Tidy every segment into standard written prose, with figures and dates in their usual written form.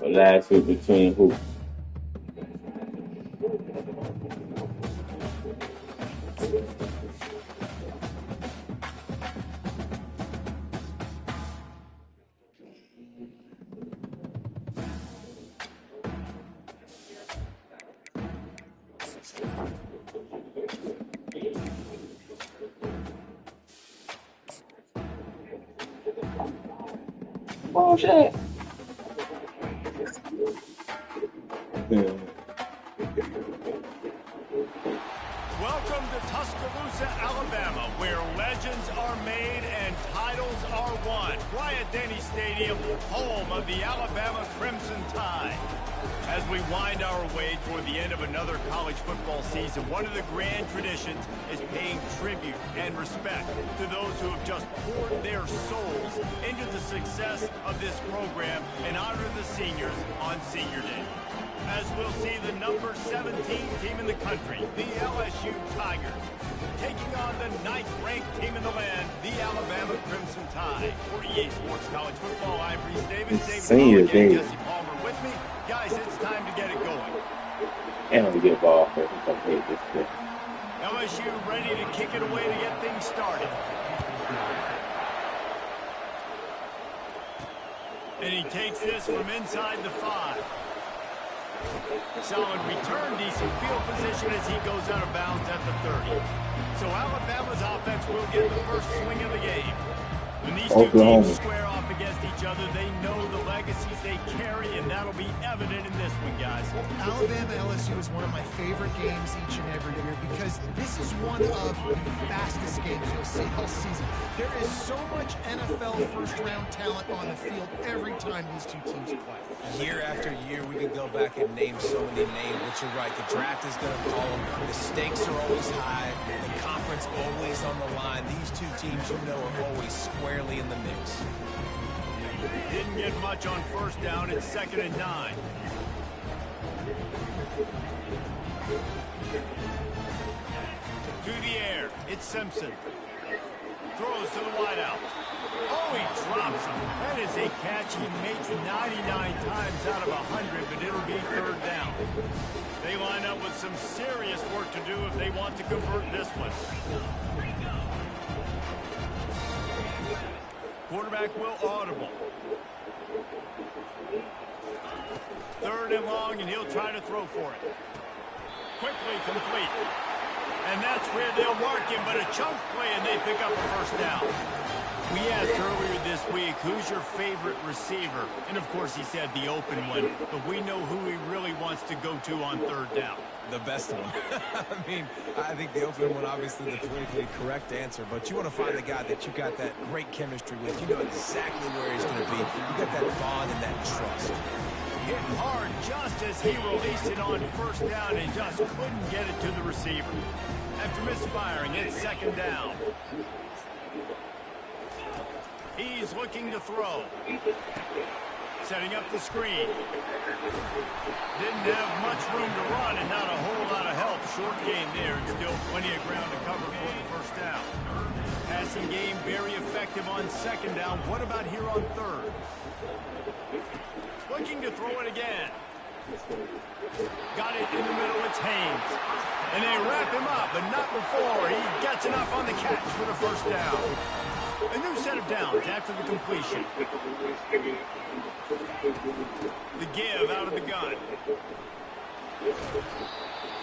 last week between who? Oh shit. Yeah. Welcome to Tuscaloosa, Alabama, where legends are made and titles are won. Bryant-Denny Stadium, home of the Alabama Crimson Tide. As we wind our way toward the end of another college football season, one of the grand traditions is paying tribute and respect to those who have just poured their souls into the success of this program and honor the seniors on Senior Day. As we'll see the number 17 team in the country, the LSU Tigers, taking on the 9th-ranked team in the land, the Alabama Crimson Tide. For EA Sports College Football, I'm Reese Davis. Senior day. Jesse Palmer with me. Guys, it's time to get it going. And we get a ball first. This shit. LSU ready to kick it away to get things started. And he takes this from inside the 5. Solid return, decent field position as he goes out of bounds at the 30. So Alabama's offense will get the first swing of the game. When these two teams square off against each other, they know the legacies they carry, and that'll be evident in this one, guys. Alabama-LSU is one of my favorite games each and every year because this is one of the fastest games you'll see all season. There is so much NFL first-round talent on the field every time these two teams play. Year after year, we can go back and name so many names, but you're right. The draft is going to call them. The stakes are always high. The conference always on the line. These two teams, you know, are always squarely in the mix. Didn't get much on first down. It's 2nd and 9. To the air. It's Simpson. Throws to the wideout. Oh, he drops him. That is a catch he makes 99 times out of 100, but it'll be 3rd down. They line up with some serious work to do if they want to convert this one. Quarterback will audible. 3rd and long, and he'll try to throw for it. Quickly complete. And that's where they'll mark him, but a chunk play, and they pick up a first down. We asked earlier this week, who's your favorite receiver? And, of course, he said the open one, but we know who he really wants to go to on 3rd down. The best one. I mean, I think the open one, obviously the politically correct answer, but you want to find the guy that you got that great chemistry with. You know exactly where he's going to be. You got that bond and that trust. Hit hard just as he released it on 1st down and just couldn't get it to the receiver. After misfiring, it's 2nd down. He's looking to throw. Setting up the screen. Didn't have much room to run and not a whole lot of help. Short game there and still plenty of ground to cover for the 1st down. Passing game very effective on 2nd down. What about here on 3rd? Looking to throw it again. Got it in the middle. It's Haynes. And they wrap him up, but not before he gets enough on the catch for the 1st down. A new set of downs after the completion. The give out of the gun.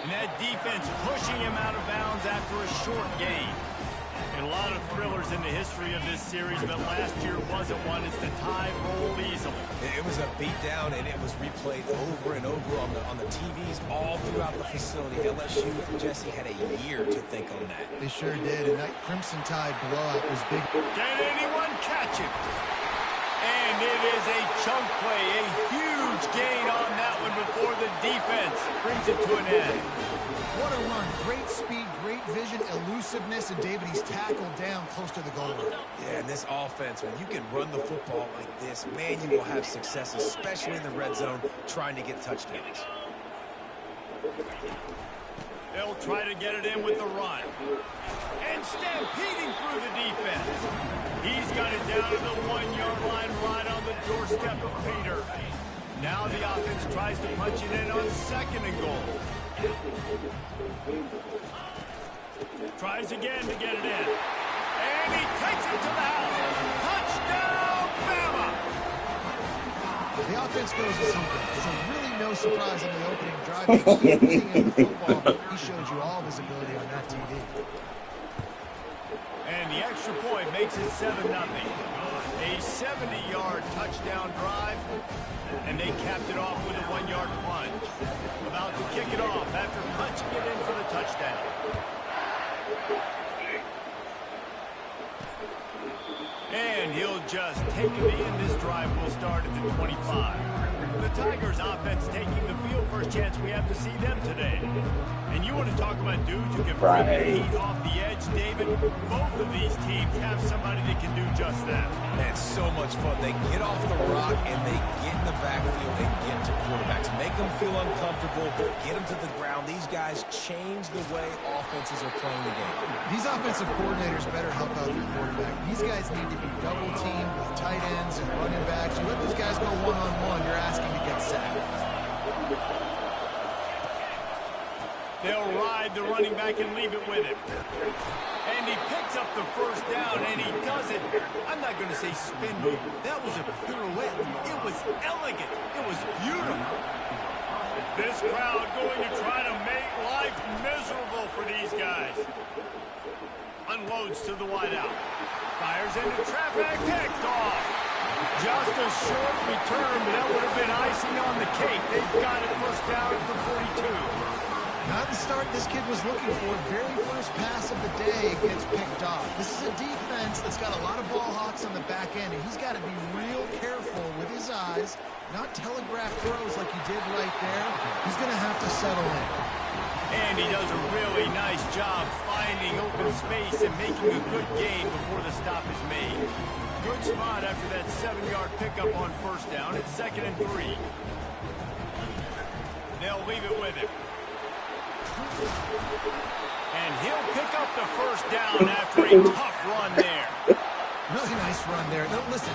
And that defense pushing him out of bounds after a short gain. And a lot of thrillers in the history of this series, but last year wasn't one as the Tide rolled easily. It was a beatdown, and it was replayed over and over on the TVs all throughout the facility. LSU, Jesse, had a year to think on that. They sure did, and that Crimson Tide blowout was big. Can anyone catch it? And it is a chunk play, a huge gain on that one before the defense brings it to an end. What a run. Great speed, great vision, elusiveness, and David, he's tackled down close to the goal line. Yeah, and this offense, when you can run the football like this, man, you will have success, especially in the red zone, trying to get touchdowns. They'll try to get it in with the run. And stampeding through the defense. He's got it down to the 1-yard line right on the doorstep of Peter. Now the offense tries to punch it in on 2nd and goal. Tries again to get it in. And he takes it to the house. Touchdown, Bama! The offense goes to something, so really no surprise in the opening drive. Beginning of the football, he showed you all of his ability on that TV. And the extra point makes it 7-0. A 70-yard touchdown drive, and they capped it off with a 1-yard plunge. About to kick it off after punching it in for the touchdown. And he'll just take it in. This drive will start at the 25. The Tigers offense taking the field. First chance we have to see them today. And you want to talk about dudes who can bring the heat off the edge, David? Both of these teams have somebody that can do just that. That's so much fun. They get off the rock and they get in the backfield and get to quarterbacks. Make them feel uncomfortable. Get them to the ground. These guys change the way offenses are playing the game. These offensive coordinators better help out their quarterback. These guys need to be double-teamed with tight ends and running backs. You let these guys go one-on-one, you're asking to get sacked. They'll ride the running back and leave it with him. And he picks up the first down, and he does it. I'm not going to say spin move. That was a pirouette. It was elegant. It was beautiful. This crowd going to try to make life miserable for these guys. Unloads to the wideout. Fires into traffic. Picked off. Just a short return, but that would have been icing on the cake. They've got it first down at the 42. Not the start this kid was looking for. Very first pass of the day gets picked off. This is a defense that's got a lot of ball hawks on the back end, and he's got to be real careful with his eyes, not telegraph throws like he did right there. He's going to have to settle in. And he does a really nice job finding open space and making a good gain before the stop is made. Good spot after that 7-yard pickup on first down. It's 2nd and 3. They'll leave it with him. And he'll pick up the first down after a tough run there. Really nice run there. Now, listen,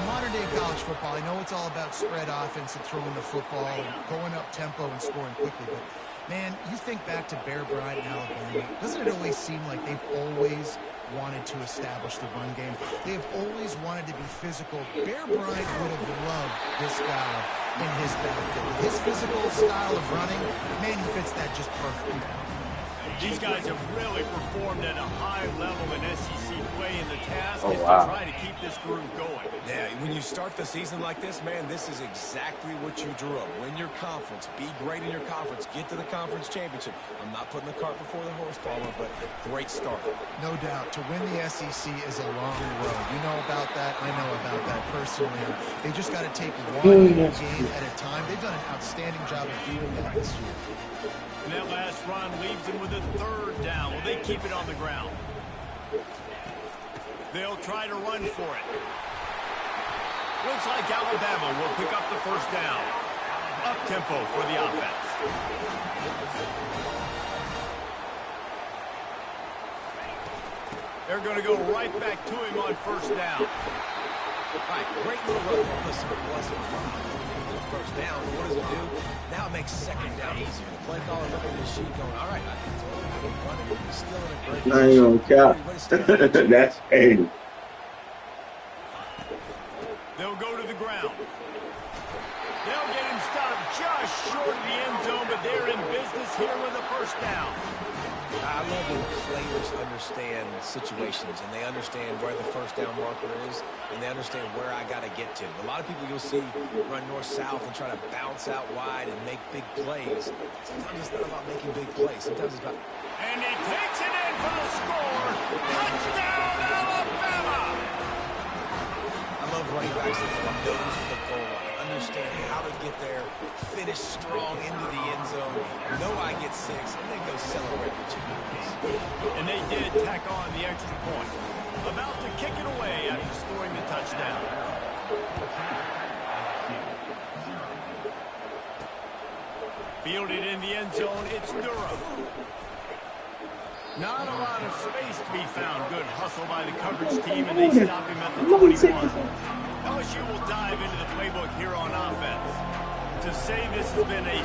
modern-day college football, I know it's all about spread offense and throwing the football and going up tempo and scoring quickly, but, man, you think back to Bear Bryant in Alabama, doesn't it always seem like they've always wanted to establish the run game? They have always wanted to be physical. Bear Bryant would have loved this guy in his backfield. His physical style of running, man, he fits that just perfectly. These guys have really performed at a high level in SEC play, and the task is to try to keep this groove going. Yeah, when you start the season like this, man, this is exactly what you drew up. Win your conference. Be great in your conference. Get to the conference championship. I'm not putting the cart before the horse, Palmer, but great start. No doubt. To win the SEC is a long road. You know about that. I know about that personally. They just got to take one game at a time. They've done an outstanding job of doing that this year. And that last run leaves them with a 3rd down. Will they keep it on the ground? They'll try to run for it. Looks like Alabama will pick up the first down. Up-tempo for the offense. They're going to go right back to him on first down. All right, great little run. Listen, it wasn't first down. What does it do? Now it makes 2nd down easier. The play caller looking at the sheet going, all right, I can throw it. I can run it. He's still in a great position. I ain't gonna count. That's 80. They'll go to the ground. They'll get him stopped just short of the end zone, but they're in business here with a first down. I love when players understand situations and they understand where the first down marker is and they understand where I got to get to. A lot of people you'll see run north-south and try to bounce out wide and make big plays. Sometimes it's not about making big plays. Sometimes it's about... And he takes it in for the score. Touchdown, Alabama! I love running backs that have nose for the goal line. Understand how to get there, finish strong into the end zone, know I get 6, and then go celebrate with you. And they did tack on the extra point. About to kick it away after scoring the touchdown. Fielded in the end zone, it's Durham. Not a lot of space to be found. Good hustle by the coverage team, and they stop him at the 21. LSU will dive into the playbook here on offense.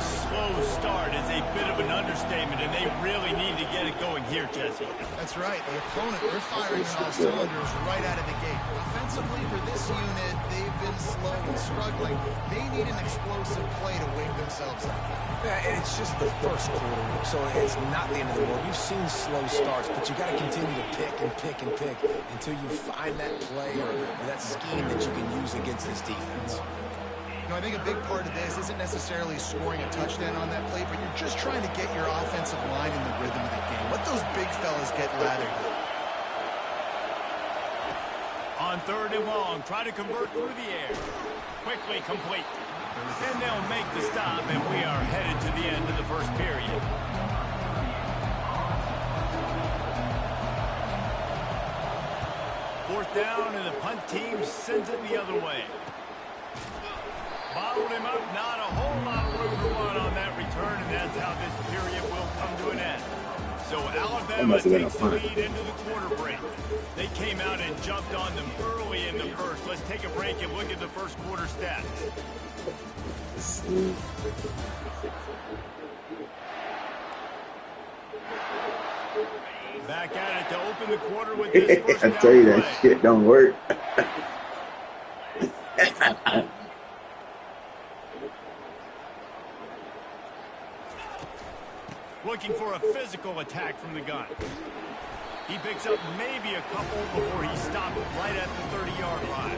slow start is a bit of an understatement, and they really need to get it going here, Jesse. That's right. The opponent, they're firing on all cylinders right out of the gate. Offensively for this unit, they've been slow and struggling. They need an explosive play to wake themselves up. Yeah, and it's just the first quarter, so it's not the end of the world. You've seen slow starts, but you got to continue to pick and pick and pick until you find that play or that scheme that you can use against this defense. You know, I think a big part of this isn't necessarily scoring a touchdown on that play, but you're just trying to get your offensive line in the rhythm of the game. Let those big fellas get lathered. On 3rd and long, try to convert through the air. Quickly complete. And they'll make the stop, and we are headed to the end of the first period. Fourth down, and the punt team sends it the other way. Bottled him up, not a whole lot of room to run on that return, and that's how this period will come to an end. So Alabama takes the lead into the quarter break. They came out and jumped on them early in the first. Let's take a break and look at the first quarter stats. Back at it to open the quarter with this first down. I tell you that shit don't work. Looking for a physical attack from the gun. He picks up maybe a couple before he stopped right at the 30-yard line.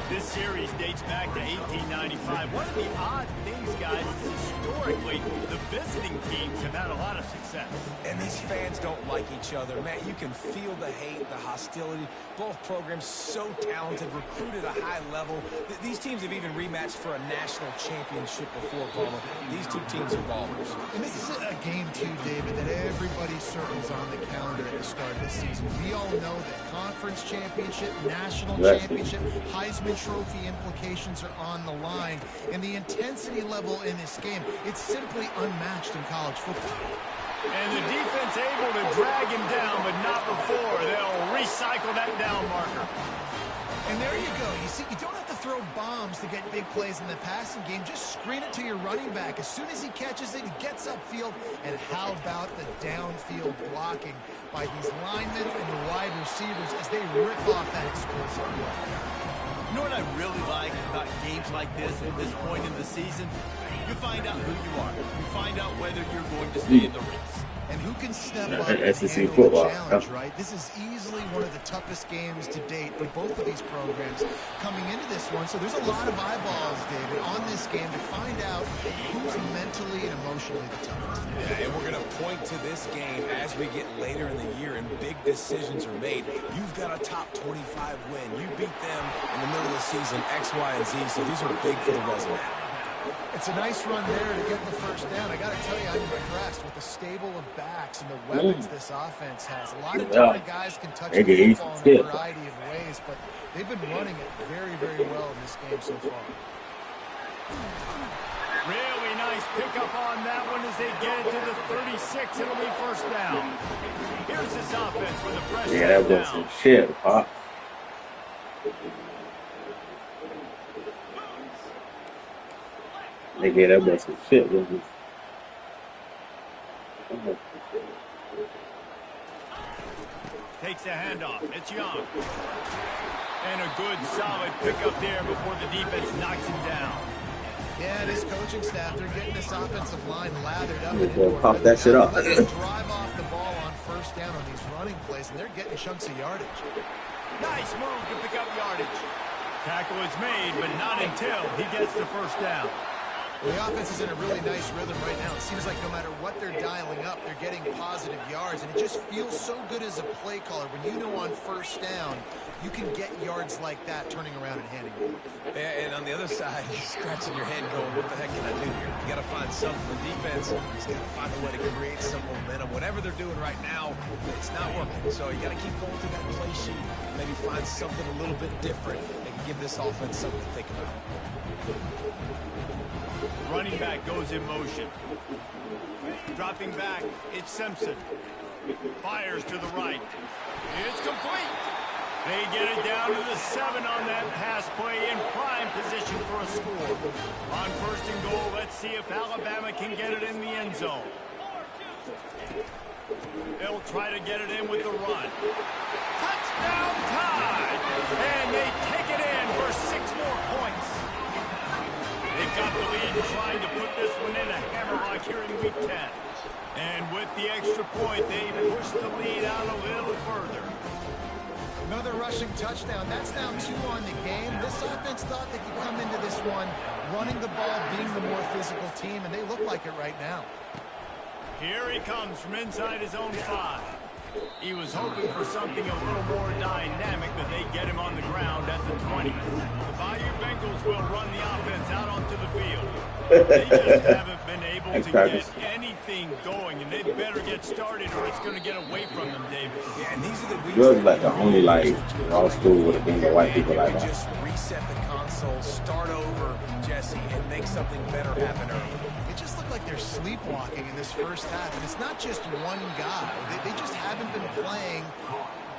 This series dates back to 1895. One of the odd things, guys, is historically the visiting teams have had a lot of success. And these fans don't like each other. Man, you can feel the hate, the hostility. Both programs so talented, recruited at a high level. These teams have even rematched for a national championship before, Palmer. These two teams are ballers. And this is a game, too, David, that everybody circles on the calendar at the start of the season. We all know that conference championship, national championship, Heisman Trophy implications are on the line. And the intensity level in this game, it's simply unmatched in college football. And the defense able to drag him down, but not before. They'll recycle that down marker. And there you go. You see, you don't have to throw bombs to get big plays in the passing game. Just screen it to your running back. As soon as he catches it, he gets upfield. And how about the downfield blocking by these linemen and the wide receivers as they rip off that explosive play? You know what I really like about games like this at this point in the season? You find out who you are. You find out whether you're going to stay in the race. And who can step up and SEC handle football. the challenge, right? This is easily one of the toughest games to date for both of these programs coming into this one. So there's a lot of eyeballs, David, on this game to find out who's mentally and emotionally the toughest. Yeah, and we're going to point to this game as we get later in the year and big decisions are made. You've got a top 25 win. You beat them in the middle of the season, X, Y, and Z. So these are big for the resume. It's a nice run there to get the first down. I got to tell you, I'm impressed with the stable of backs and the weapons this offense has. A lot of different guys can touch the football in a variety of ways, but they've been running it very, very well in this game so far. Really nice pickup on that one as they get it to the 36. It'll be first down. Here's this offense with a fresh down. Yeah, that was some shit, Pop. Nigga, that was some shit, wasn't it? Takes the handoff. It's Young. And a good, solid pickup there before the defense knocks him down. Yeah, this coaching staff, they're getting this offensive line lathered up. And pop that shit up. Let's drive off the ball on first down on these running plays, and they're getting chunks of yardage. Nice move to pick up yardage. Tackle is made, but not until he gets the first down. The offense is in a really nice rhythm right now. It seems like no matter what they're dialing up, they're getting positive yards, and it just feels so good as a play caller when you know on first down you can get yards like that turning around and handing it off. And on the other side, you're scratching your head going, what the heck can I do here? You got to find something. The defense has got to find a way to create some momentum. Whatever they're doing right now, it's not working. So you got to keep going through that play sheet, maybe find something a little bit different that can give this offense something to think about. Running back goes in motion. Dropping back, it's Simpson. Fires to the right. It's complete. They get it down to the 7 on that pass play in prime position for a score. On 1st and goal, let's see if Alabama can get it in the end zone. They'll try to get it in with the run. Touchdown Tide! And they take it in for 6 more points. They've got the lead trying to put this one in a hammerlock here in Week 10. And with the extra point, they push the lead out a little further. Another rushing touchdown. That's now 2 on the game. This offense thought they could come into this one running the ball, being the more physical team, and they look like it right now. Here he comes from inside his own 5. He was hoping for something a little more dynamic, but they get him on the ground at the 20. The Bayou Bengals will run the offense out onto the field. They just haven't been able to get anything going, and they better get started or it's going to get away from them, David. Yeah, and these are the weeks Really like the only like all school would have been the white people like that. Just reset the console, start over, Jesse, and make something better happen early. It just looked like they're sleepwalking in this first half, and it's not just one guy. They just haven't been playing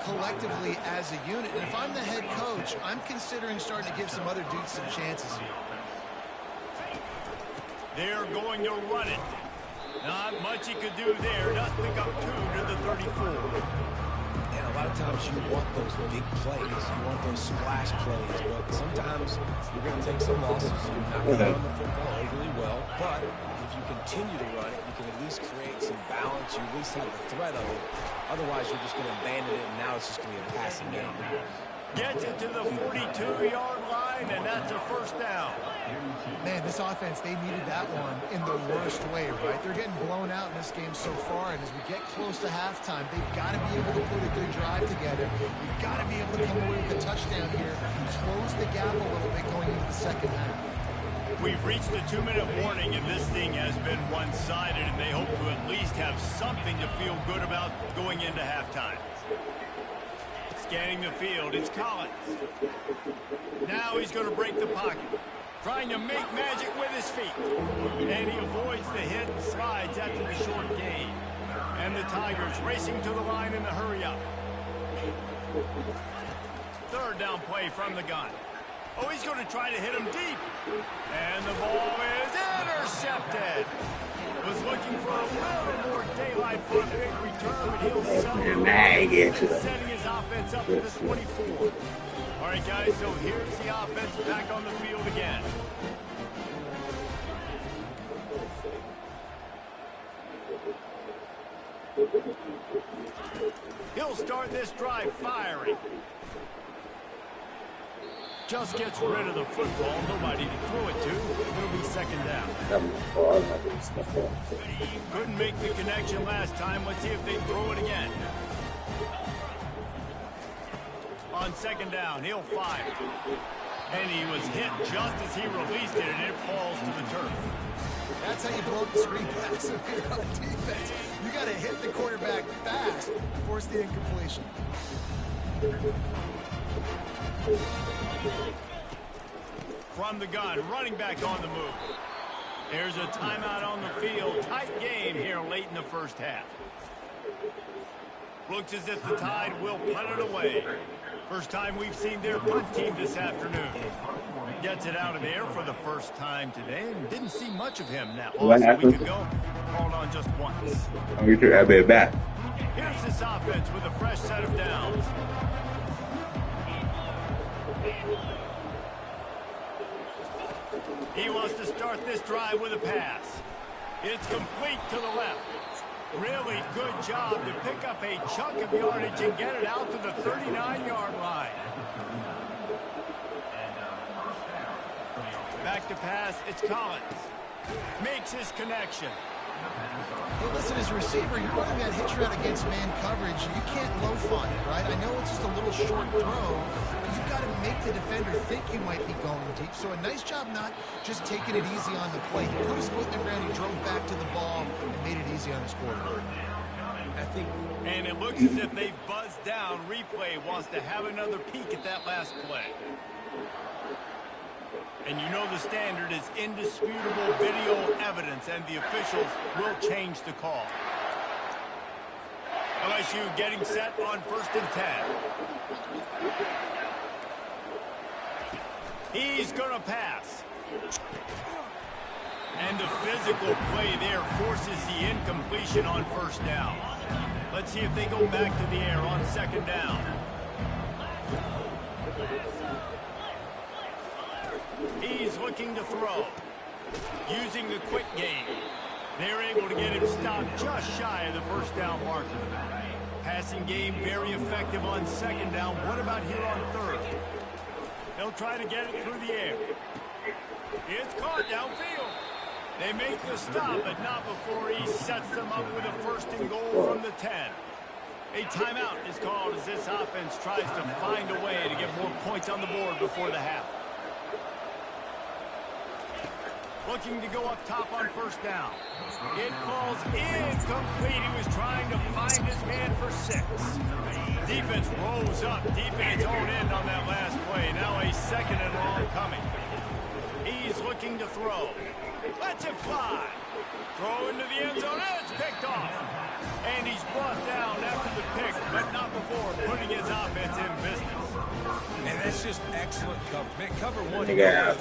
collectively as a unit. And if I'm the head coach, I'm considering starting to give some other dudes some chances here. They're going to run it. Not much he could do there. Does pick up 2 to the 34. And a lot of times you want those big plays. You want those splash plays. But sometimes you're going to take some losses. You're not going to run the football overly well. But if you continue to run it, you can at least create some balance. You at least have the threat of it. Otherwise, you're just going to abandon it, and now it's just going to be a passing game. Gets it to the 42-yard line, and that's a 1st down. Man, this offense, they needed that one in the worst way, right? They're getting blown out in this game so far, and as we get close to halftime, they've got to be able to put a good drive together. You've got to be able to come away with a touchdown here and close the gap a little bit going into the second half. We've reached the 2-minute warning, and this thing has been one-sided, and they hope to at least have something to feel good about going into halftime. Scanning the field, it's Collins. Now he's going to break the pocket. Trying to make magic with his feet. And he avoids the hit and slides after the short gain. And the Tigers racing to the line in the hurry-up. 3rd down play from the gun. Oh, he's going to try to hit him deep. And the ball is intercepted. Was looking for a little more daylight for a big return, but he'll settle. Setting his offense up at the 24. All right, guys, so here's the offense back on the field again. He'll start this drive firing. Just gets rid of the football. Nobody to throw it to. It'll be 2nd down. Couldn't make the connection last time. Let's see if they throw it again. On 2nd down, he'll fire. And he was hit just as he released it, and it falls to the turf. That's how you blow up the screen pass if you're on defense. You got to hit the quarterback fast to force the incompletion. From the gun, running back on the move. There's a timeout on the field. Tight game here late in the first half. Looks as if the Tide will punt it away. First time we've seen their punt team this afternoon. Gets it out of there for the first time today and didn't see much of him now. What A happened? week ago, called on just once. We took that bit back. Here's this offense with a fresh set of downs. He wants to start this drive with a pass. It's complete to the left. Really good job to pick up a chunk of yardage and get it out to the 39-yard line. Back to pass, it's Collins. Makes his connection. Hey, listen, as a receiver, you're running that hitch route against man coverage. You can't loaf on it, right? I know it's just a little short throw, but you've got to make the defender think you might be going deep. So a nice job not just taking it easy on the play. He put his foot in the ground, he drove back to the ball, and made it easy on his quarterback. And it looks as if they've buzzed down. Replay wants to have another peek at that last play. And you know the standard is indisputable video evidence, and the officials will change the call. LSU getting set on 1st and 10. He's going to pass. And the physical play there forces the incompletion on 1st down. Let's see if they go back to the air on 2nd down. He's looking to throw. Using the quick game. They're able to get him stopped just shy of the 1st down marker. Passing game very effective on 2nd down. What about here on 3rd? They'll try to get it through the air. It's caught downfield. They make the stop, but not before he sets them up with a 1st and goal from the 10. A timeout is called as this offense tries to find a way to get more points on the board before the half. Looking to go up top on 1st down. It falls incomplete. He was trying to find his man for 6. Defense rolls up deep in its own end on that last play. Now a 2nd and long coming. He's looking to throw. Lets it fly. Throw into the end zone. It's picked off. And he's brought down after the pick, but not before putting his offense in business. And that's just excellent coverage. Man, cover one. Yeah,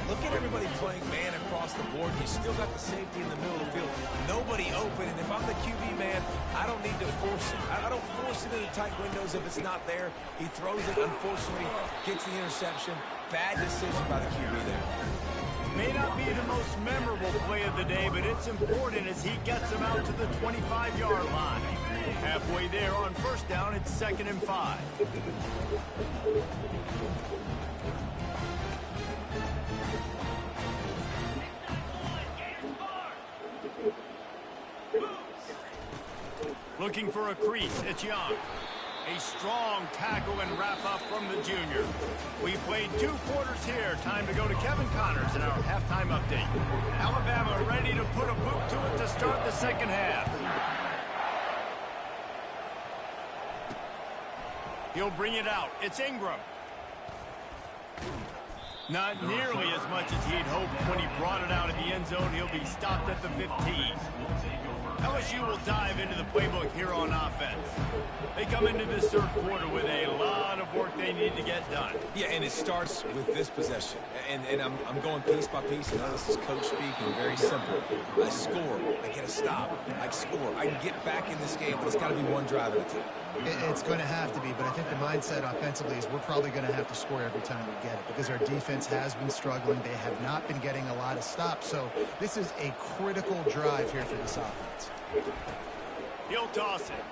look at everybody playing man across the board. You still got the safety in the middle of the field. Nobody open. And if I'm the QB man, I don't need to force it. I don't force it in the tight windows if it's not there. He throws it, unfortunately, gets the interception. Bad decision by the QB there. May not be the most memorable play of the day, but it's important as he gets them out to the 25-yard line. Halfway there on 1st down, it's 2nd and 5. Looking for a crease, it's Young. A strong tackle and wrap-up from the junior. We played 2 quarters here. Time to go to Kevin Connors in our halftime update. Alabama ready to put a boot to it to start the 2nd half. He'll bring it out. It's Ingram. Not nearly as much as he'd hoped when he brought it out of the end zone. He'll be stopped at the 15. LSU will dive into the playbook here on offense. They come into this 3rd quarter with a lot of work they need to get done. Yeah, and it starts with this possession. And I'm going piece by piece. I know this is coach speaking, very simple. I score. I get a stop. I score. I can get back in this game, but it's got to be one drive at a time. It's going to have to be, but I think the mindset offensively is we're probably going to have to score every time we get it because our defense has been struggling. They have not been getting a lot of stops, so this is a critical drive here for this offense. He'll toss it.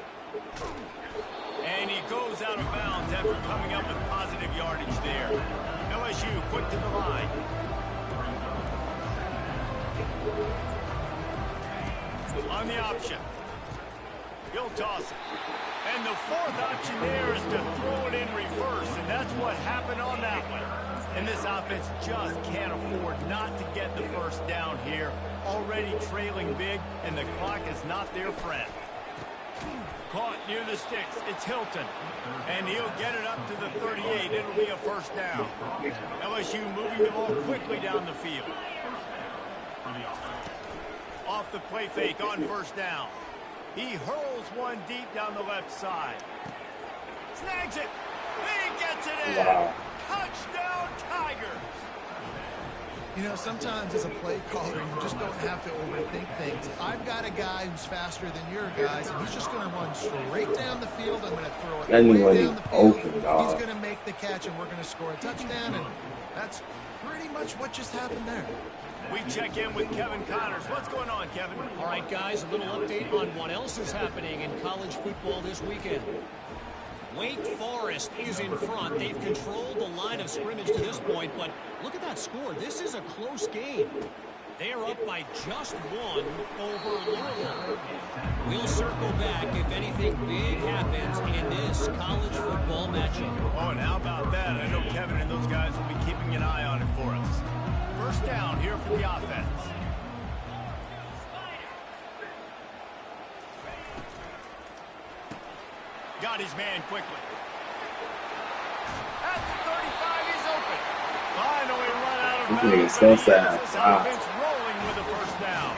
And he goes out of bounds after coming up with positive yardage there. LSU quick to the line. On the option. He'll toss it. And the 4th option there is to throw it in reverse, and that's what happened on that one. And this offense just can't afford not to get the 1st down here. Already trailing big, and the clock is not their friend. Caught near the sticks. It's Hilton. And he'll get it up to the 38. It'll be a 1st down. LSU moving the ball quickly down the field. Off the play fake on 1st down. He hurls one deep down the left side. Snags it. He gets it in. Wow. Touchdown, Tigers. You know, sometimes as a play caller, you just don't have to overthink things. I've got a guy who's faster than your guys, and he's just going to run straight down the field. I'm going to throw it way down the field. He's going to make the catch, and we're going to score a touchdown, and that's pretty much what just happened there. We check in with Kevin Connors. What's going on, Kevin? All right, guys, a little update on what else is happening in college football this weekend. Wake Forest is in front. They've controlled the line of scrimmage to this point, but look at that score. This is a close game. They are up by just 1 over Louisville. We'll circle back if anything big happens in this college football matchup. Oh, and how about that? I know Kevin and those guys will be keeping an eye on it for us. 1st down here for the offense. Got his man quickly. At the 35, he's open. Finally run out of bounds. So sad. This Wow. offense rolling with a 1st down.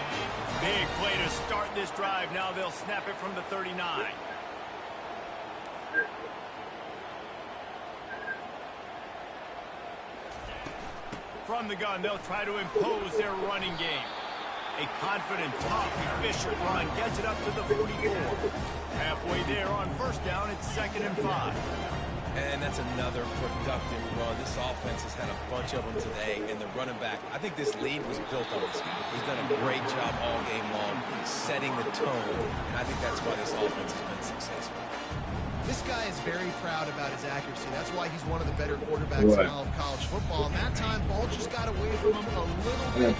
Big play to start this drive. Now they'll snap it from the 39. From the gun, they'll try to impose their running game. A confident, tough, efficient run gets it up to the 44. Halfway there on first down, it's 2nd and 5. And that's another productive run. This offense has had a bunch of them today, and the running back, I think this lead was built on this guy. He's done a great job all game long setting the tone, and I think that's why this offense has been successful. This guy is very proud about his accuracy. That's why he's one of the better quarterbacks in all of college football. And that time, ball just got away from him a little bit.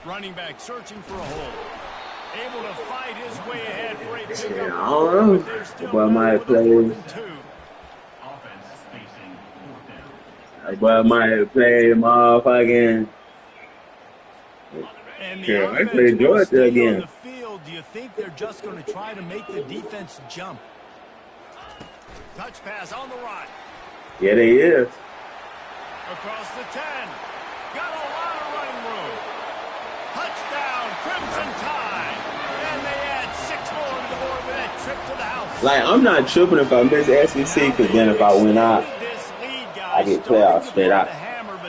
Running back searching for a hole. Able to fight his way ahead for a big I don't know. Boy might play. Boy might play motherfucking. And Yeah, I play Georgia again. On the field, do you think they're just going to try to make the defense jump? Touch pass on the right. Yeah, they is. Across the 10. Got a lot of running room. Touchdown, Crimson Tide. And they add 6 more to the board with that trip to the house. Like, I'm not tripping if I miss SEC, because then if I win out, I get playoffs straight out.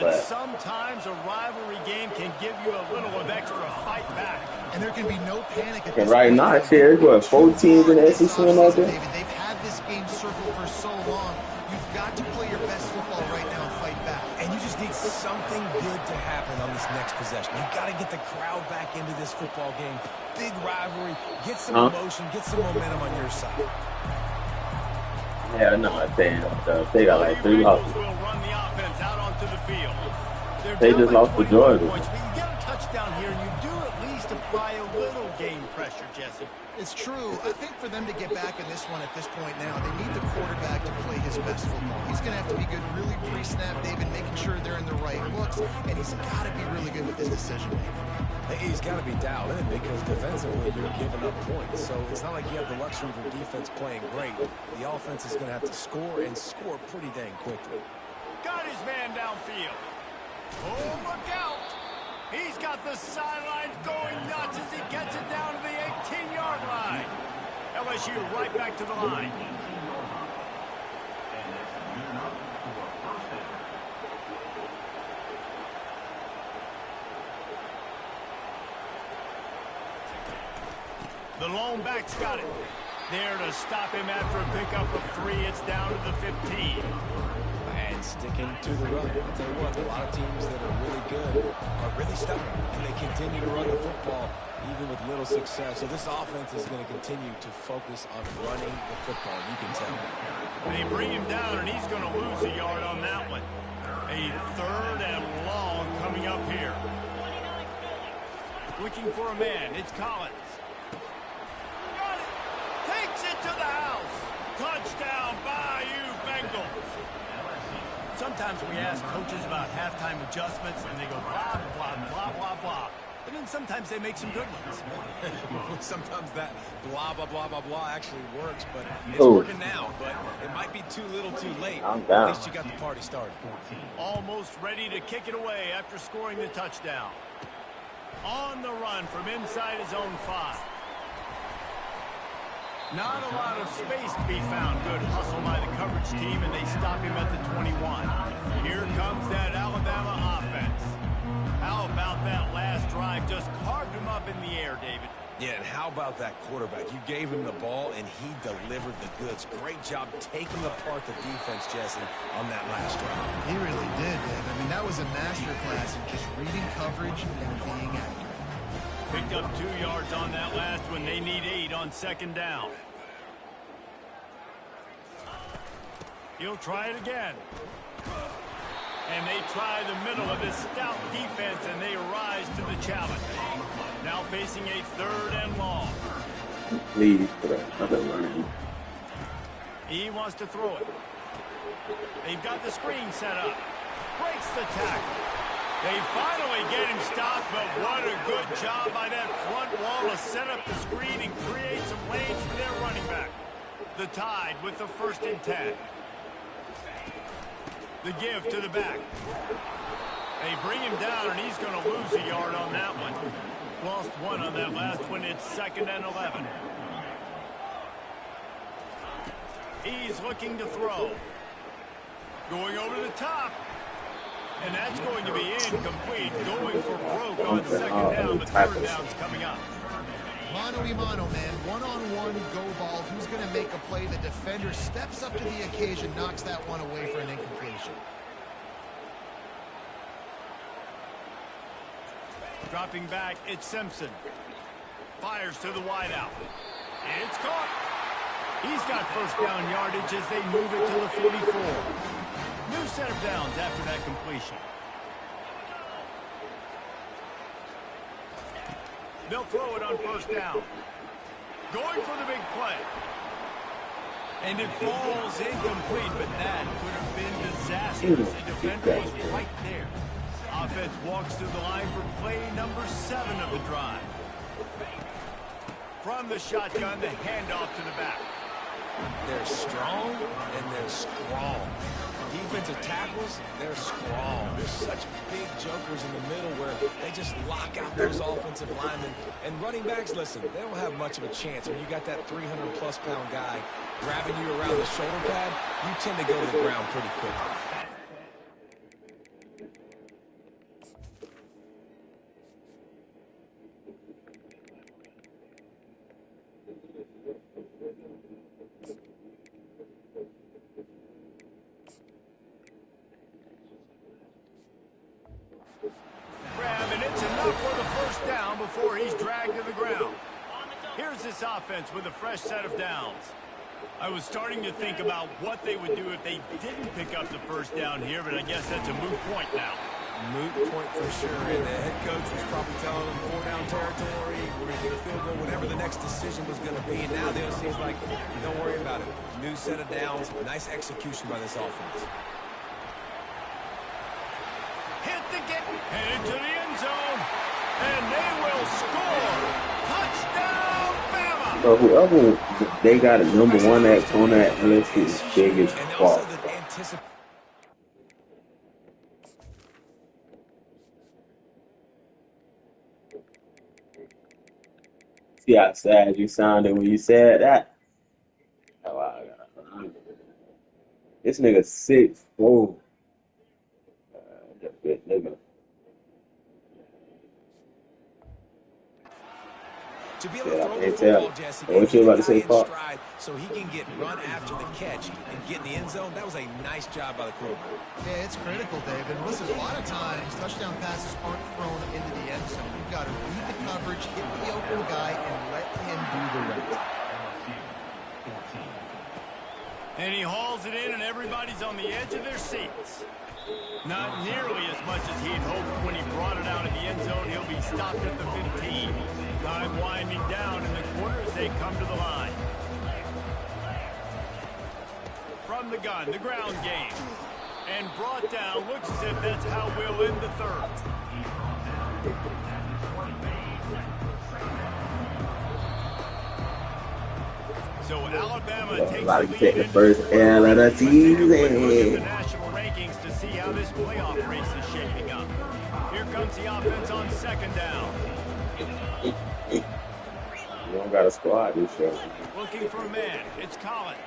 But sometimes a rivalry game can give you a little of extra fight back. And there can be no panic at this right now, shit, there's what, 4 teams in the SEC and out there? They've had this game circled for so long. You've got to play your best football right now and fight back. And you just need something good to happen on this next possession. You got to get the crowd back into this football game. Big rivalry. Get some emotion. Get some momentum on your side. Yeah, no, I'm saying they got like 3 losses. Will run the offense out onto the field. They just lost to Georgia. Points, but you get a touchdown here, and you do at least apply a little game pressure, Jesse. It's true. I think for them to get back in this one at this point now, they need the quarterback to play his best football. He's going to have to be good really pre-snap, David, making sure they're in the right looks, and he's got to be really good with his decision-making. He's got to be dialed in because defensively you're giving up points. So it's not like you have the luxury of your defense playing great. The offense is going to have to score and score pretty dang quickly. Got his man downfield. Oh, look out. He's got the sidelines going nuts as he gets it down to the 18-yard line. LSU right back to the line. The lone back's got it. There to stop him after a pickup of 3. It's down to the 15. And sticking to the run. I'll tell you what, a lot of teams that are really good are really stubborn, and they continue to run the football even with little success. So this offense is going to continue to focus on running the football. You can tell. They bring him down, and he's going to lose a yard on that one. A 3rd and long coming up here. Looking for a man. It's Collins. Got it. Takes it to the house. Touchdown, Bayou Bengals. Sometimes we ask coaches about halftime adjustments, and they go blah, blah, blah, blah, blah. And then sometimes they make some good ones. Sometimes that blah, blah, blah, blah, blah actually works, but it's working now. But it might be too little too late. At least you got the party started. Almost ready to kick it away after scoring the touchdown. On the run from inside his own 5. Not a lot of space to be found. Good hustle by the coverage team, and they stop him at the 21. Here comes that Alabama offense. How about that last drive? Just carved him up in the air, David. Yeah, and how about that quarterback? You gave him the ball, and he delivered the goods. Great job taking apart the defense, Jesse, on that last drive. He really did, Dave. I mean, that was a masterclass in just reading coverage and being accurate. Picked up 2 yards on that last one. They need 8 on 2nd down. He'll try it again. And they try the middle of this stout defense, and they rise to the challenge. Now facing a 3rd and long. Please put another run. He wants to throw it. They've got the screen set up. Breaks the tackle. They finally get him stopped, but what a good job by that front wall to set up the screen and create some lanes for their running back. The Tide with the 1st and 10. The give to the back. They bring him down, and he's going to lose a yard on that one. Lost one on that last one. It's 2nd and 11. He's looking to throw. Going over the top. And that's going to be incomplete. Going for broke on 2nd down, but 3rd down's coming up. Mano-y-mano, man. One-on-one go ball. Who's going to make a play? The defender steps up to the occasion, knocks that one away for an incompletion. Dropping back, it's Simpson. Fires to the wideout. It's caught. He's got 1st down yardage as they move it to the 44. New set of downs after that completion. They'll throw it on 1st down. Going for the big play. And it falls incomplete, but that could have been disastrous. The defender was right there. Offense walks through the line for play number 7 of the drive. From the shotgun, the handoff to the back. They're strong and they're strong. Defensive tackles, they're strong. There's such big jokers in the middle where they just lock out those offensive linemen. And running backs, listen, they don't have much of a chance. When you got that 300-plus pound guy grabbing you around the shoulder pad, you tend to go to the ground pretty quickly. Before he's dragged to the ground. Here's this offense with a fresh set of downs. I was starting to think about what they would do if they didn't pick up the 1st down here, but I guess that's a moot point now. Moot point for sure, and the head coach was probably telling them 4-down territory, we're going to get a field goal, whatever the next decision was going to be, and now it seems like, don't worry about it. New set of downs, nice execution by this offense. Hit the get, headed to the end zone. And they will score. Touchdown, Bama. So whoever they got a number 1 at on that LSU is big as fuck. See how sad you sounded when you said that? Oh, this nigga 6'4". That big nigga. To be able to throw the football, Jesse, what you about to say, Paul? So he can get run after the catch and get in the end zone. That was a nice job by the quarterback. Yeah, it's critical, Dave. And listen, a lot of times touchdown passes aren't thrown into the end zone. You've got to read the coverage, hit the open guy, and let him do the rest. And he hauls it in, and everybody's on the edge of their seats. Not nearly as much as he'd hoped when he brought it out of the end zone. He'll be stopped at the 15. Time winding down in the corner as they come to the line. From the gun, the ground game. And brought down. Looks as if that's how we'll end the 3rd. So Alabama takes the lead the first L of the season. The national rankings to see how this playoff race is shaping up. Here comes the offense on 2nd down. You don't got a squad this year. Looking for a man. It's Collins.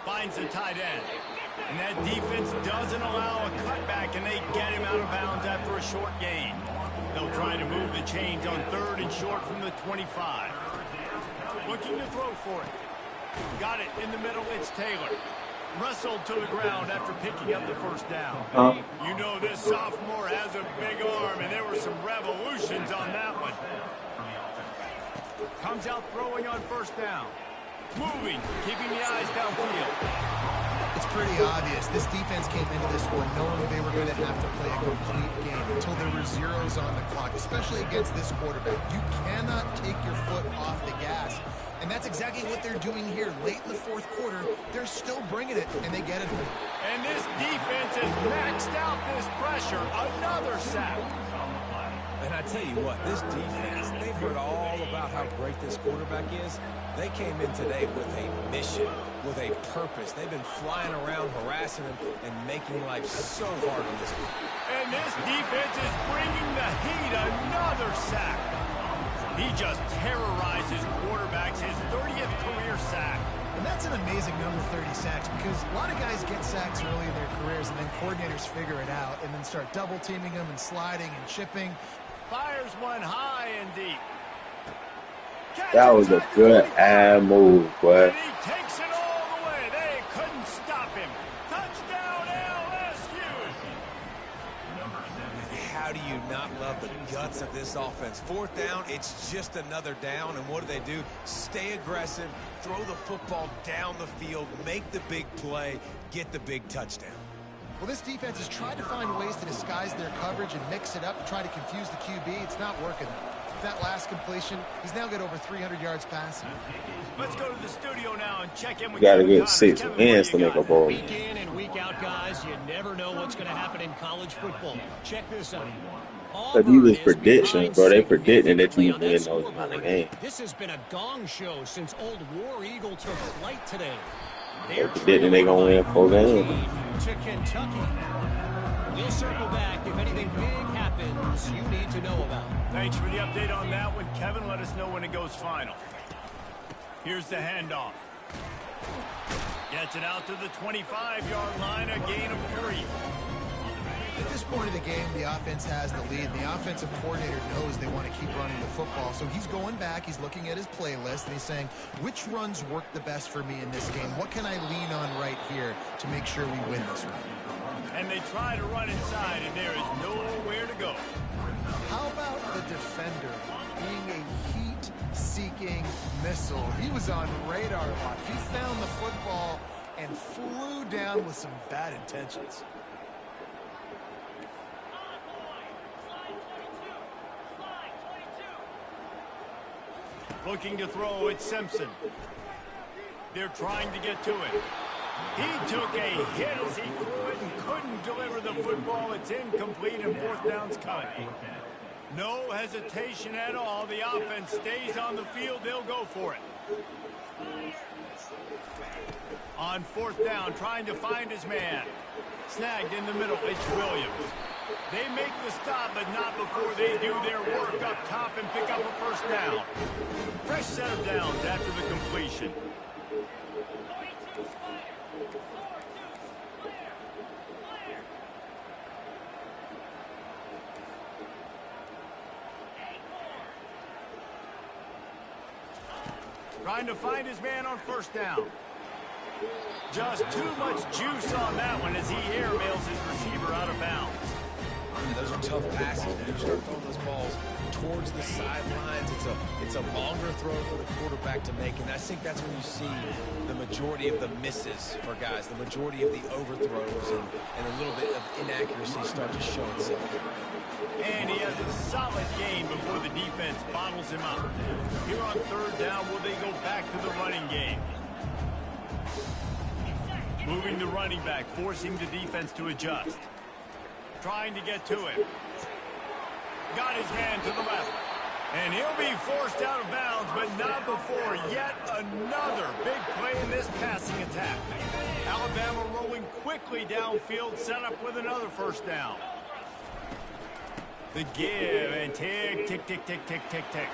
Finds the tight end. And that defense doesn't allow a cutback, and they get him out of bounds after a short gain. They'll try to move the chains on 3rd and short from the 25. Looking to throw for it. Got it in the middle. It's Taylor. Wrestled to the ground after picking up the 1st down. You know this sophomore has a big arm, and there were some revolutions on that one. Comes out throwing on 1st down. Moving, keeping the eyes downfield. It's pretty obvious. This defense came into this one knowing they were going to have to play a complete game until there were zeros on the clock, especially against this quarterback. You cannot take your foot off the gas. And that's exactly what they're doing here. Late in the 4th quarter, they're still bringing it, and they get it. And this defense has maxed out this pressure. Another sack. And I tell you what, this defense, they they've heard all about how great this quarterback is. They came in today with a mission, with a purpose. They've been flying around, harassing him, and making life so hard on this one. And this defense is bringing the heat. Another sack. He just terrorizes quarterbacks, his 30th career sack. And that's an amazing number, 30 sacks, because a lot of guys get sacks early in their careers, and then coordinators figure it out and then start double-teaming them and sliding and chipping. Fires one high and deep. That was a good ad move, boy. And he takes it all the way. They couldn't stop him. Touchdown, LSU. How do you not love the guts of this offense? Fourth down, it's just another down. And what do? Stay aggressive, throw the football down the field, make the big play, get the big touchdown. Well, this defense has tried to find ways to disguise their coverage and mix it up to try to confuse the QB. It's not working. That last completion, he's now got over 300 yards passing. Let's go to the studio now and check in with You got to Kevin get Connors. 6 Kevin, wins to what do you make a got? bowl. Week in and week out, guys, you never know what's going to happen in college football. Check this out. But these was Auburn is predictions, behind bro. They predicting that you significantly win on those that kind of scoreboard. games. This has been a gong show since old War Eagle took flight today. They predicting they gonna win 4 games. To Kentucky. We'll circle back if anything big happens you need to know about. Thanks for the update on that one, Kevin. Let us know when it goes final. Here's the handoff. Gets it out to the 25-yard line, a gain of 3. At this point of the game, the offense has the lead. The offensive coordinator knows they want to keep running the football. So he's going back, he's looking at his playlist, and he's saying, which runs work the best for me in this game? What can I lean on right here to make sure we win this one? And they try to run inside, and there is nowhere to go. How about the defender being a heat-seeking missile? He was on radar lock. He found the football and flew down with some bad intentions. Looking to throw, it's Simpson. They're trying to get to it. He took a hit as he threw it and couldn't deliver the football. It's incomplete and 4th down's coming. No hesitation at all. The offense stays on the field. They'll go for it. On 4th down, trying to find his man. Snagged in the middle. It's Williams. They make the stop, but not before they do their work up top and pick up a 1st down. Fresh set of downs after the completion. Trying to find his man on 1st down. Just too much juice on that one as he airmails his receiver out of bounds. And those are tough passes. When you start throwing those balls towards the sidelines, it's a longer throw for the quarterback to make. And I think that's when you see the majority of the misses for guys, the majority of the overthrows and a little bit of inaccuracy start to show itself. And he has a solid gain before the defense bottles him up. Here on 3rd down, will they go back to the running game? Moving the running back, forcing the defense to adjust. Trying to get to it. Got his man to the left. And he'll be forced out of bounds, but not before yet another big play in this passing attack. Alabama rolling quickly downfield, set up with another 1st down. The give and tick, tick, tick, tick, tick, tick, tick.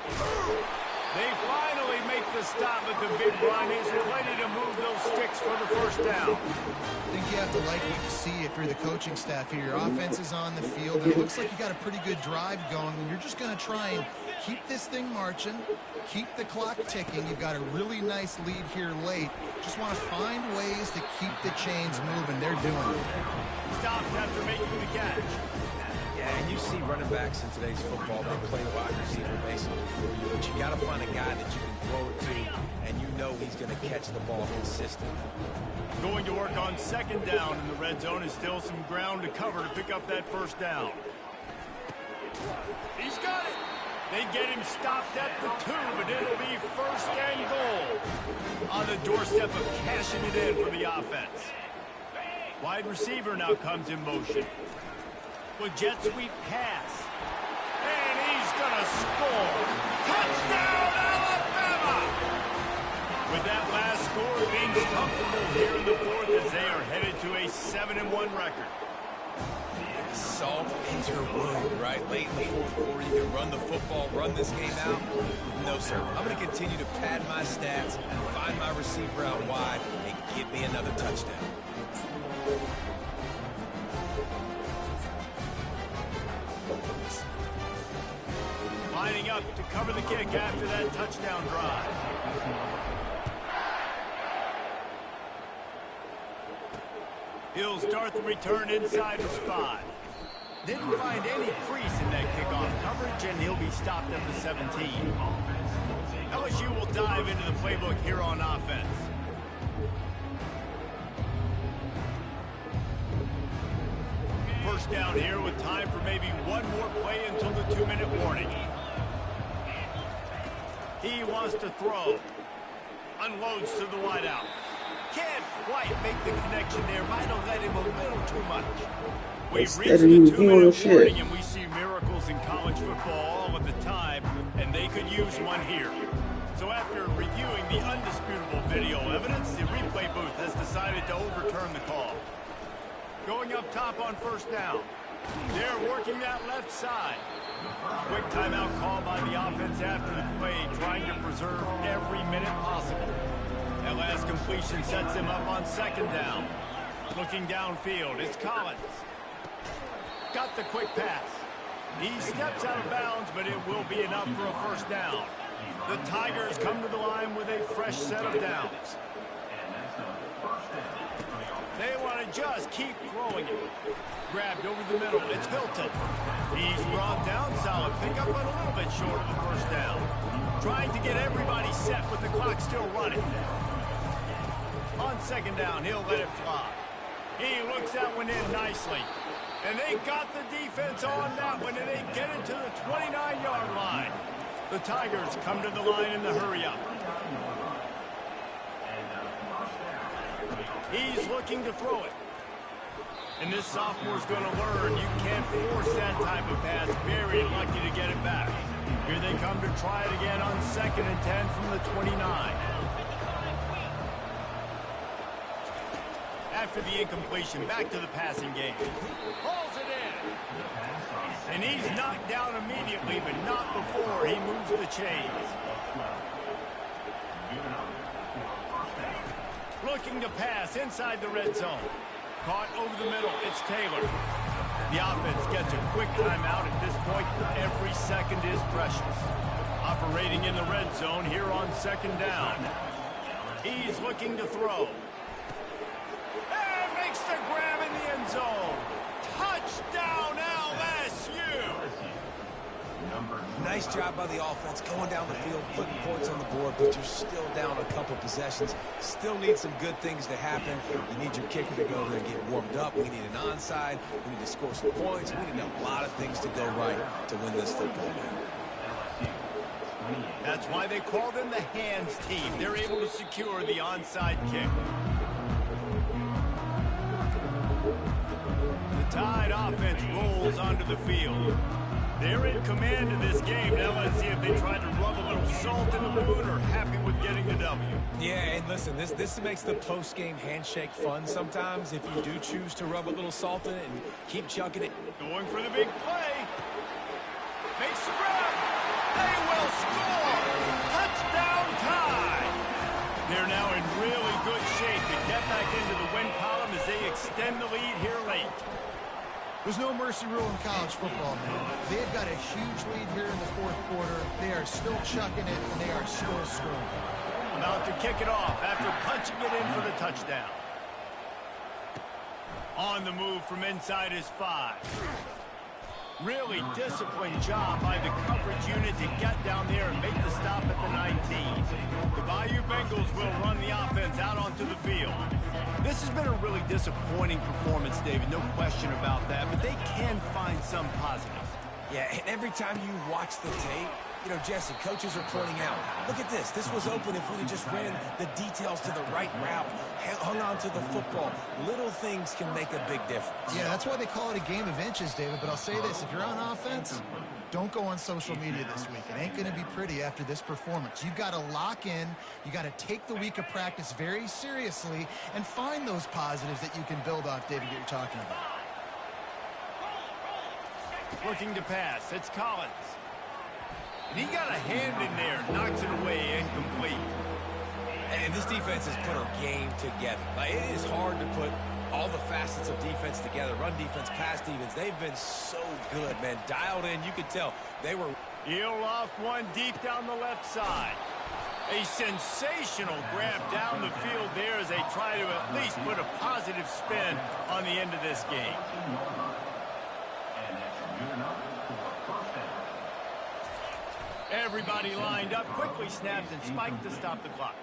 They finally make the stop, but the big run is plenty to move those sticks for the 1st down. I think you have to like what you see if you're the coaching staff here. Your offense is on the field, and it looks like you got a pretty good drive going, and you're just going to try and keep this thing marching, keep the clock ticking. You've got a really nice lead here late. Just want to find ways to keep the chains moving. They're doing it. Stopped after making the catch. Yeah, and you see running backs in today's football, they play wide receiver basically for you, but you got to find a guy that you can throw it to, and you know he's going to catch the ball consistently. Going to work on 2nd down in the red zone is still some ground to cover to pick up that 1st down. He's got it. They get him stopped at the 2, but it'll be 1st and goal. On the doorstep of cashing it in for the offense. Wide receiver now comes in motion. With jet sweep pass. And he's going to score. Touchdown, Alabama! With that last score, being comfortable here in the fourth as they are headed to a 7-1 record. Salt into your wound, right? Late in the fourth quarter, you can run the football, run this game out. No, sir. I'm going to continue to pad my stats, find my receiver out wide, and give me another touchdown. Lining up to cover the kick after that touchdown drive. He'll start the return inside his 5. Didn't find any crease in that kickoff coverage, and he'll be stopped at the 17. LSU will dive into the playbook here on offense. First down here with time for maybe one more play until the 2-minute warning. He wants to throw. Unloads to the wideout. Can't quite make the connection there. Might have let him a little too much. We've reached the 2-minute warning, and we see miracles in college football all of the time, and they could use one here. So after reviewing the undisputable video evidence, the replay booth has decided to overturn the call. Going up top on first down. They're working that left side. Quick timeout call by the offense after the play, trying to preserve every minute possible. That last completion sets him up on second down. Looking downfield, it's Collins. Got the quick pass. He steps out of bounds, but it will be enough for a first down. The Tigers come to the line with a fresh set of downs. They want to just keep throwing it. Grabbed over the middle. It's Hilton. He's brought down. Solid pickup, but a little bit short of the first down. Trying to get everybody set with the clock still running. On second down, he'll let it fly. He looks that one in nicely. And they got the defense on that one, and they get it to the 29-yard line. The Tigers come to the line in the hurry-up. He's looking to throw it. And this sophomore's going to learn you can't force that type of pass. Very lucky to get it back. Here they come to try it again on 2nd and 10 from the 29. After the incompletion, back to the passing game. Hauls it in. And he's knocked down immediately, but not before he moves the chains. Looking to pass inside the red zone. Caught over the middle. It's Taylor. The offense gets a quick timeout at this point. Every second is precious. Operating in the red zone here on second down. He's looking to throw. And makes the grab in the end zone. Touchdown, LSU! Nice job by the offense going down the field, putting points on the board, but you're still down a couple possessions. Still need some good things to happen. You need your kicker to go there and get warmed up. We need an onside. We need to score some points. We need a lot of things to go right to win this football game. That's why they call them the hands team. They're able to secure the onside kick. The Tide offense rolls onto the field. They're in command of this game. Now let's see if they try to rub a little salt in the wound or happy with getting the W. Yeah, and listen, this makes the post-game handshake fun sometimes if you do choose to rub a little salt in it and keep chucking it. Going for the big play. Makes the grab. They will score. Touchdown Tide. They're now in really good shape to get back into the win column as they extend the lead here late. There's no mercy rule in college football, man. They've got a huge lead here in the fourth quarter. They are still chucking it, and they are still scoring. About to kick it off after punching it in for the touchdown. On the move from inside his 5. Really disciplined job by the coverage unit to get down there and make the stop at the 19. The Bayou Bengals will run the offense out onto the field. This has been a really disappointing performance, David, no question about that, but they can find some positives. Yeah, and every time you watch the tape, You know, Jesse, coaches are pointing out, look at this. This was open if we'd have just ran the details to the right route, hung on to the football. Little things can make a big difference. Yeah, that's why they call it a game of inches, David. But I'll say this, if you're on offense, don't go on social media this week. It ain't going to be pretty after this performance. You've got to lock in. You got to take the week of practice very seriously and find those positives that you can build off, David, that you're talking about. Looking to pass. It's Collins. And he got a hand in there. Knocks it away. Incomplete. And this defense has put a game together. Like, it is hard to put all the facets of defense together. Run defense, pass defense. They've been so good, man. Dialed in. You could tell they were. He'll loft one deep down the left side. A sensational grab down the field there as they try to at least put a positive spin on the end of this game. Everybody lined up, quickly snaps and spiked to stop the clock.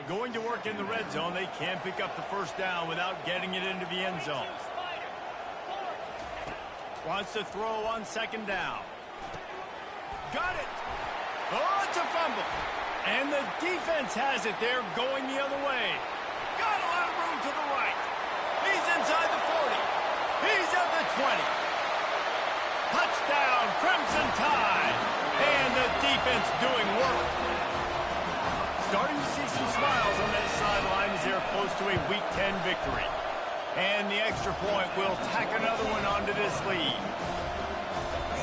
Going to work in the red zone. They can't pick up the first down without getting it into the end zone. Wants to throw on second down. Got it. Oh, it's a fumble. And the defense has it there going the other way. Got a lot of room to the right. He's inside the 40. He's at the 20. Touchdown, Crimson Tide. And the defense doing work. Starting to see some smiles on that sideline as they're close to a Week 10 victory. And the extra point will tack another one onto this lead.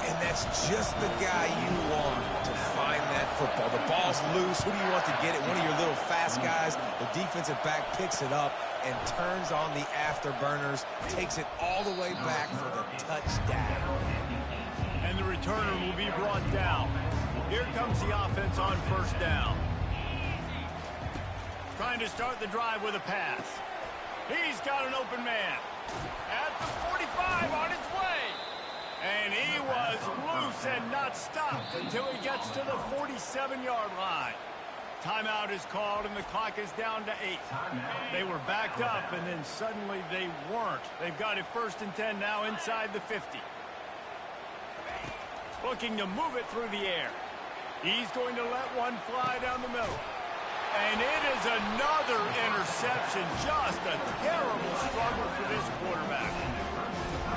And that's just the guy you want to find that football. The ball's loose. Who do you want to get it? One of your little fast guys. The defensive back picks it up and turns on the afterburners, takes it all the way back for the touchdown. And the returner will be brought down. Here comes the offense on first down. Trying to start the drive with a pass. He's got an open man. At the 45 on his way. And he was loose and not stopped until he gets to the 47-yard line. Timeout is called and the clock is down to 8. They were backed up and then suddenly they weren't. They've got it 1st and 10 now inside the 50. Looking to move it through the air. He's going to let one fly down the middle. And it is another interception. Just a terrible struggle for this quarterback.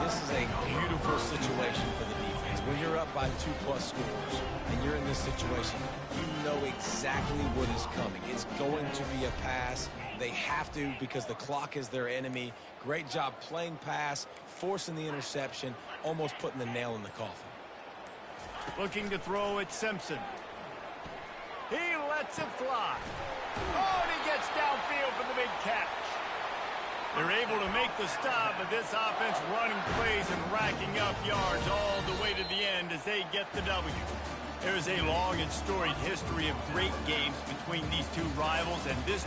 This is a beautiful situation for the defense. When you're up by 2+ scores and you're in this situation, you know exactly what is coming. It's going to be a pass. They have to because the clock is their enemy. Great job playing pass, forcing the interception, almost putting the nail in the coffin. Looking to throw at Simpson. He lets it fly. Oh, and he gets downfield for the big catch. They're able to make the stop, but this offense running plays and racking up yards all the way to the end as they get the W. There's a long and storied history of great games between these two rivals, and this...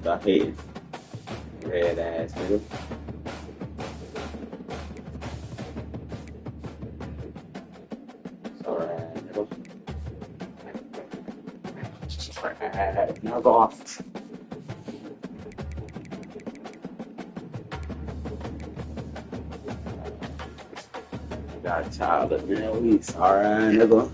I hate it. Red ass nigga. Alright, nigga. Alright, now go off. Got a child up there. We sorry, nigga.